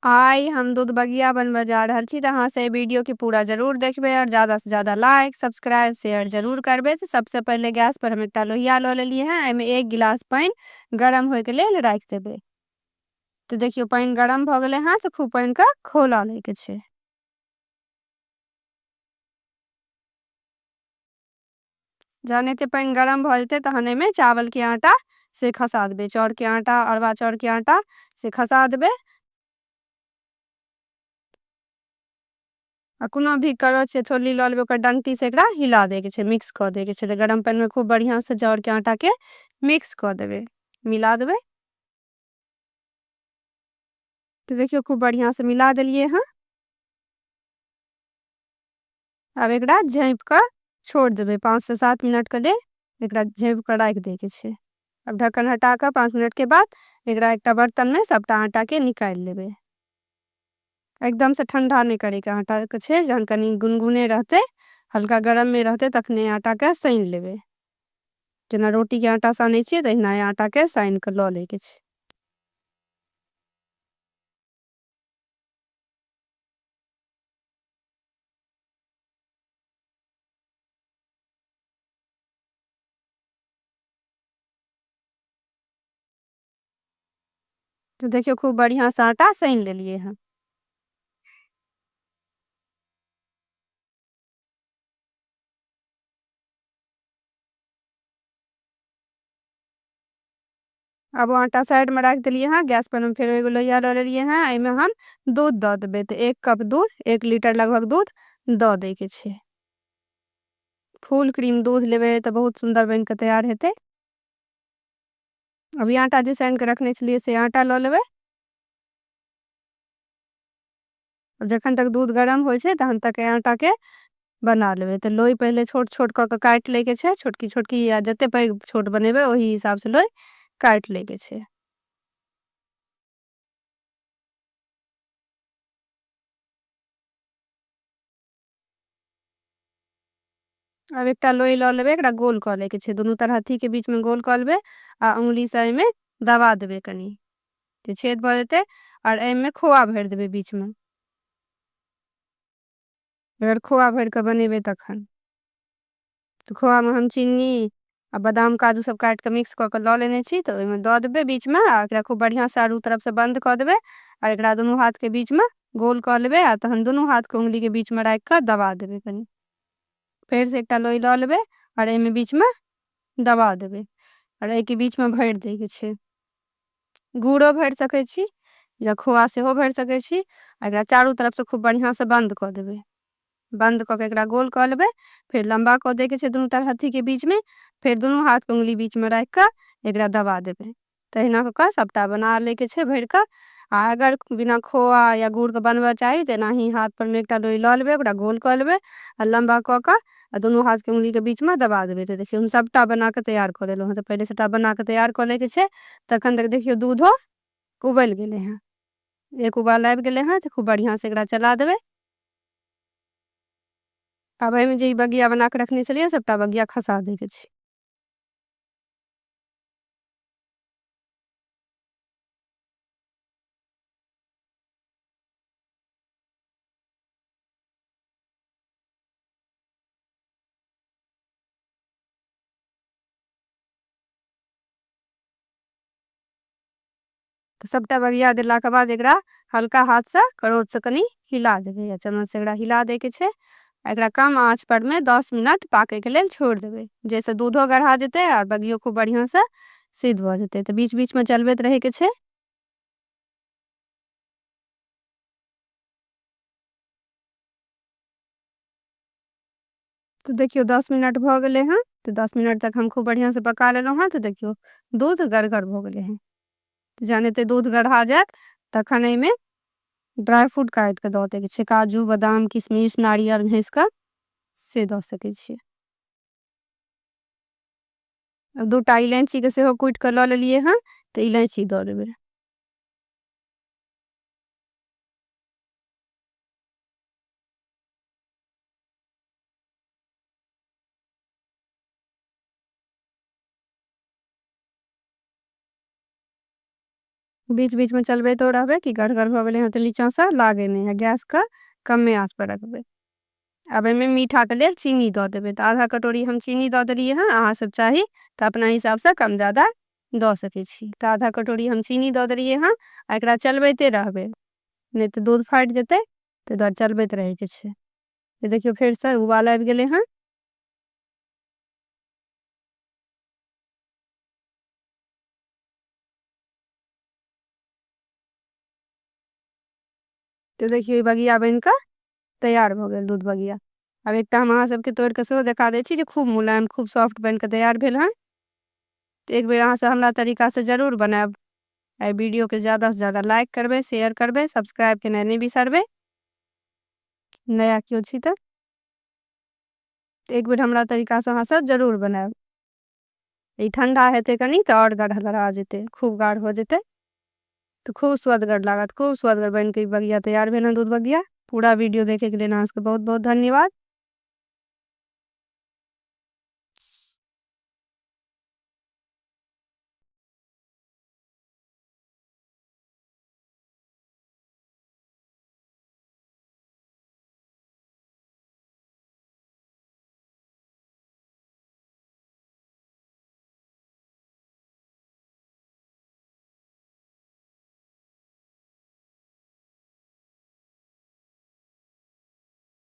आइ हम दूध बगिया बनबऽ जा रहल छी, तऽ अहाँ से वीडियो के पूरा जरूर देखबे और ज्यादा से ज्यादा लाइक सब्सक्राइब शेयर जरूर करबे। तो सबसे पहले गैस पर हम एकटा लोहिया ल लेलिए हैं, एमे 1 गिलास पानी गरम होय के लेल राख देबे। तो देखियो पानी गरम भ गेले हैं, तो खूब पानी के खौला ले के छै। जहन एते पानी गरम भ जेते तहन एमे चावल के आटा से खसा देबे, चाउर के आटा, अरवा चाउर के आटा से खसा देबे। आ कोनो भी करछ से छोलनी ल लेबे, ओकर डंटी से एकरा हिला दे के छै, मिक्स क दे के छै। त गरम पानी में खूब बढ़िया से चाउर के आटा के मिक्स क देबे, मिला देबे। तो देखियो खूब बढ़िया से मिला देलिए हैं। अब एकरा झाँप के छोड़ देबे 5 से 7 मिनट के लेल, एकरा झाँप के राख दे के छै। अब ढक्कन हटा के 5 मिनट के बाद एकरा एकटा बर्तन में सबटा आटा के निकाल लेबे। एकदम से ठंडा नहीं करे के आटा के छै, जहन कनी गुनगुने रहते हल्का गरम में रहते तखने आटा के सान लेबे। जेना रोटी के आटा सानै छियै तहिना आटा के सान के ल ले के छै। तो देखियो खूब बढ़िया से आटा सान लेलिए हैं। अब वो आटा साइड में रख देलिए हैं। गैस पर हम फिर एगो लोहिया ले लेलिए हैं, एमे हम दूध द देबे। तो 1 कप दूध, 1 लीटर लगभग दूध द दे के छै। फुल क्रीम दूध लेबे तो बहुत सुंदर बन के तैयार हेते। अभी आटा जे सान के रखने छलिए से आटा ल लेबे। जखन तक दूध गरम होय छै तहन तक आटा के बना लेबे। तो लोई पहले छोट छोट क के काट ले के छै, छोटकी छोटकी, या जते पैघ छोट बनेबे ओही हिसाब से लोई काट ले के छै। अब एकटा लोई ल लेबे, एकरा गोल क ले के छै, दुनू तरफ हथी के बीच में गोल क लेबे आ उंगली से एमे दबा देबे कनी, ते छेद भ जेते। और एमे खोआ भर देबे बीच में, अगर खोआ भर के बनेबे तखन। तो खोआ में हम चीनी आ बादाम काजू सब काट के मिक्स क के ल लेने छी, तो ओइमे द देबे बीच में आ एकरा खूब बढ़िया से चारू तरफ से बंद क देबे। और एकरा दुनू हाथ के बीच में गोल क लेबे आ तहन दुनू हाथ के उंगली के बीच में राख के दबा देबे कनी। फेर से एकटा लोई ल लेबे और एमे बीच में दबा देबे और एके बीच में भर दे के छै। गुड़ो भर सकै छी या खोआ सेहो भर सकै छी। एकरा चारू तरफ से खूब बढ़िया से बंद क देबे, बंद क के एकरा गोल क लेबे। फिर लंबा क दे के छै दुनू तरफ हथी के बीच में, फिर दुनू हाथ के उंगली बीच में राख के एकरा दबा देबे। तहिना क के सबटा बना ले के छै भर के। आ अगर बिना खोआ या गुड़ के बनबे चाही त एनाही हाथ पर में एकटा लोई ल लेबे, ओकरा गोल क लेबे आ लंबा क के आ दुनू हाथ के उंगली के बीच में दबा देबे। तो देखियो हम सबटा बना के तैयार क लेलहुं हैं। तो पहले सबटा बना के तैयार क ले के छै, तखन तक देखियो दूधो उबल गेले हैं। एक उबाल आबि गेले हैं, तो खूब बढ़िया से एकरा चला देबे। अब एमे जे ई बगिया बना के रखने छलिए सबटा बगिया खसा दे के छै। तो सबटा बगिया देला के बाद एकरा हल्का हाथ से करछुल से कनी हिला देबे या चम्मच से एकरा हिला दे के छै। एकरा कम आंच पर में 10 मिनट पाके के लेल छोड़ देबे, जैसे दूधो गढ़ा जेते और बगियो खूब बढ़िया से सिद्ध भ जेते। तो बीच बीच में चलबैत रहे के छै। तो देखियो 10 मिनट भ गेले हैं। तो 10 मिनट तक हम खूब बढ़िया से पका लेलहुं हैं। तो देखियो दूध गड़गड़ भ गेले हैं। जहन एते दूध गढ़ा जायत तखन एमे ड्राई फ्रूट काट के द दे के छै, काजू बादाम किशमिश नारियल घिस के से द सके छियै। अब 2टा इलायची के सेहो कूट के ल लेलिए हैं, तो इलायची द देबे। बीच बीच में चलबैतो रहबै कि गढ़गर भऽ गेलै हँ तऽ नीचाँसँ लागे नहि है। गैसके कमे आँच पर रखबै। अब एहिमे मीठाके लेल चीनी दऽ देबै। तऽ आधा कटोरी हम चीनी दऽ देलियै हँ। अहाँसभ चाही तऽ अपना हिसाबसँ कम ज़्यादा दऽ सकै छी। तऽ आधा कटोरी हम चीनी दऽ देलियै हँ। आ एकरा चलबैते रहबै, नहीं तऽ दूध फाटि जेतै। ताहि दुआरे चलबैत रहैके छै। तऽ देखियौ फेरसँ उबाल आबि गेलै हँ। तऽ देखियौ ई बगिया बनि कऽ तैयार भऽ गेल दूध बगिया। अब एकटा हम अहाँ सबके तोड़ि कऽ सेहो देखा दै छी जे खूब मुलायम खूब सॉफ्ट बनि कऽ तैयार भेल हँ। तऽ एक बेर अहाँसभ हमरा तरीकासँ जरूर बनायब। एहि वीडियोके ज़्यादासँ ज़्यादा लाइक करबै, शेयर करबै, सब्सक्राइब केनाइ नहि बिसरबै। नया केओ छी तऽ एक बेर हमरा तरीकासँ अहाँसभ जरूर बनायब। ई ठंडा हेतै कनि तऽ आओर गढ़गरा जेतै, खूब गाढ़ हो जेतै। तो खूब स्वदगर लागत, खूब स्वदगर बन के बगिया तैयार भेल दूध बगिया। पूरा वीडियो देखे के लिए अहाँ सबके बहुत बहुत धन्यवाद।